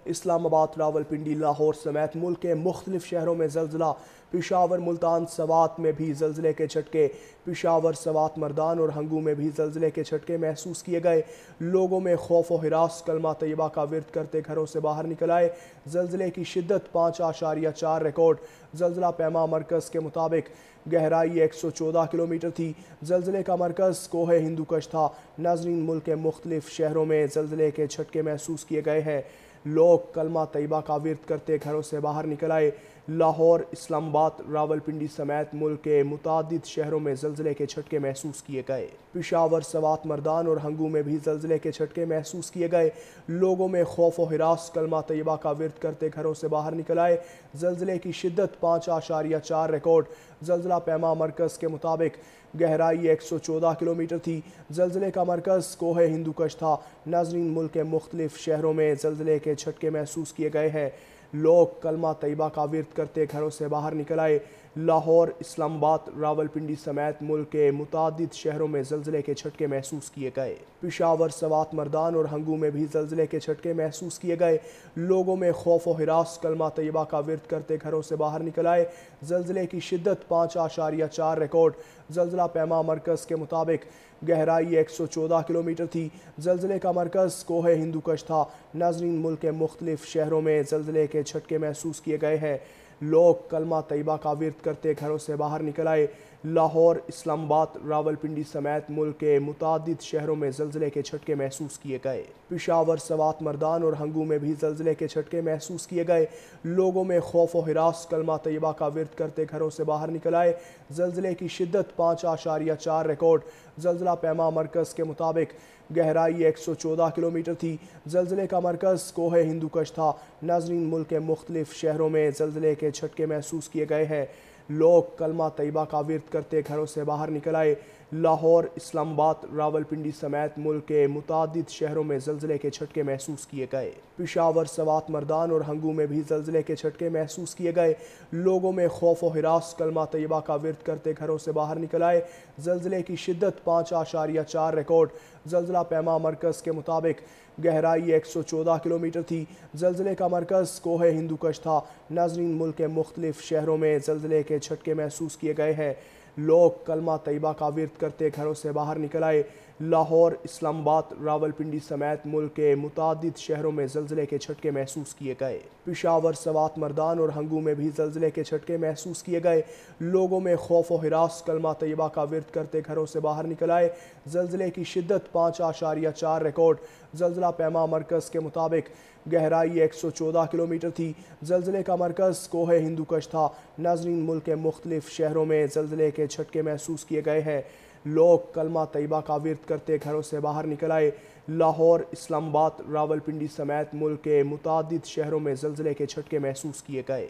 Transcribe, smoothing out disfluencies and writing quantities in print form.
اسلام آباد، راولپنڈی، لاہور سمیت ملک کے مختلف شہروں میں زلزلہ۔ پشاور، ملتان، سوات میں بھی زلزلے کے جھٹکے۔ پشاور، سوات، مردان اور ہنگو میں بھی زلزلے کے جھٹکے محسوس کیے گئے۔ لوگوں میں خوف و ہراس، کلمہ طیبہ کا ورد کرتے گھروں سے باہر نکل آئے۔ زلزلے کی شدت 5.4 ریکارڈ۔ زلزلہ پیما مرکز کے مطابق گہرائی 114 کلومیٹر تھی۔ زلزلے کا مرکز کوہ ہندوکش تھا۔ ناظرین، ملک کے مختلف شہروں میں زلزلے کے جھٹکے محسوس کیے گئے ہیں۔ لوگ کلمہ طیبہ کا ورد کرتے گھروں سے باہر نکل آئے۔ لاہور، اسلام آباد، راولپنڈی سمیت ملک کے متعدد شہروں میں زلزلے کے جھٹکے محسوس کیے گئے۔ پشاور، سوات، مردان اور ہنگو میں بھی زلزلے کے جھٹکے محسوس کیے گئے۔ لوگوں میں خوف و ہراس، کلمہ طیبہ کا ورد کرتے گھروں سے باہر نکل آئے۔ زلزلے کی شدت 5.4 ریکارڈ۔ زلزلہ پیما مرکز کے مطابق گہرائی 114 کلومیٹر تھی۔ زلزلے کا مرکز کوہ ہندوکش تھا۔ ناظرین، ملک کے مختلف شہروں میں زلزلے کے جھٹکے محسوس کیے گئے ہیں۔ لوگ کلمہ طیبہ کا ورد کرتے گھروں سے باہر نکل آئے۔ لاہور، اسلام آباد، راولپنڈی سمیت ملک کے متعدد شہروں میں زلزلے کے جھٹکے محسوس کیے گئے۔ پشاور، سوات، مردان اور ہنگو میں بھی زلزلے کے جھٹکے محسوس کیے گئے۔ لوگوں میں خوف و ہراس، کلمہ طیبہ کا ورد کرتے گھروں سے باہر نکل آئے۔ زلزلے کی شدت 5.4 ریکارڈ۔ زلزلہ پیما مرکز کے مطابق گہرائی 114 کلومیٹر تھی۔ زلزلے کا مرکز کوہ ہندوکش تھا۔ ناظرین، ملک کے مختلف شہروں میں زلزلے کے جھٹکے محسوس کیے گئے ہیں۔ لوگ کلمہ طیبہ کا ورد کرتے گھروں سے باہر نکل آئے۔ لاہور، اسلام آباد، راولپنڈی سمیت ملک کے متعدد شہروں میں زلزلے کے جھٹکے محسوس کیے گئے۔ پشاور، سوات، مردان اور ہنگو میں بھی زلزلے کے جھٹکے محسوس کیے گئے۔ لوگوں میں خوف و ہراس، کلمہ طیبہ کا ورد کرتے گھروں سے باہر نکل آئے۔ زلزلے کی شدت 5.4 ریکارڈ۔ زلزلہ پیما مرکز کے مطابق گہرائی 114 کلومیٹر تھی۔ زلزلے کا مرکز کوہ ہندوکش تھا۔ ناظرین، ملک کے مختلف شہروں میں زلزلے کے جھٹکے محسوس کیے گئے ہیں۔ لوگ کلمہ طیبہ کا ورد کرتے گھروں سے باہر نکل آئے۔ لاہور، اسلام آباد، راولپنڈی سمیت ملک کے متعدد شہروں میں زلزلے کے جھٹکے محسوس کیے گئے۔ پشاور، سوات، مردان اور ہنگو میں بھی زلزلے کے جھٹکے محسوس کیے گئے۔ لوگوں میں خوف و ہراس، کلمہ طیبہ کا ورد کرتے گھروں سے باہر نکل آئے۔ زلزلے کی شدت 5.4 ریکارڈ۔ زلزلہ پیما مرکز کے مطابق گہرائی 114 کلومیٹر تھی۔ زلزلے کا مرکز کوہ ہندوکش تھا۔ ناظرین، ملک کے مختلف شہروں میں زلزلے کے جھٹکے محسوس کیے گئے ہیں۔ لوگ کلمہ طیبہ کا ورد کرتے گھروں سے باہر نکل آئے۔ لاہور، اسلام آباد، راولپنڈی سمیت ملک کے متعدد شہروں میں زلزلے کے جھٹکے محسوس کیے گئے۔ پشاور، سوات، مردان اور ہنگو میں بھی زلزلے کے جھٹکے محسوس کیے گئے۔ لوگوں میں خوف و ہراس، کلمہ طیبہ کا ورد کرتے گھروں سے باہر نکل آئے۔ زلزلے کی شدت 5.4 ریکارڈ۔ زلزلہ پیما مرکز کے مطابق گہرائی 114 کلومیٹر تھی۔ زلزلے کا مرکز کوہ ہندوکش تھا۔ ناظرین، ملک کے مختلف شہروں میں زلزلے کے جھٹکے محسوس کیے گئے ہیں۔ لوگ کلمہ طیبہ کا ورد کرتے گھروں سے باہر نکل آئے۔ لاہور، اسلام آباد، راولپنڈی سمیت ملک کے متعدد شہروں میں زلزلے کے جھٹکے محسوس کیے گئے۔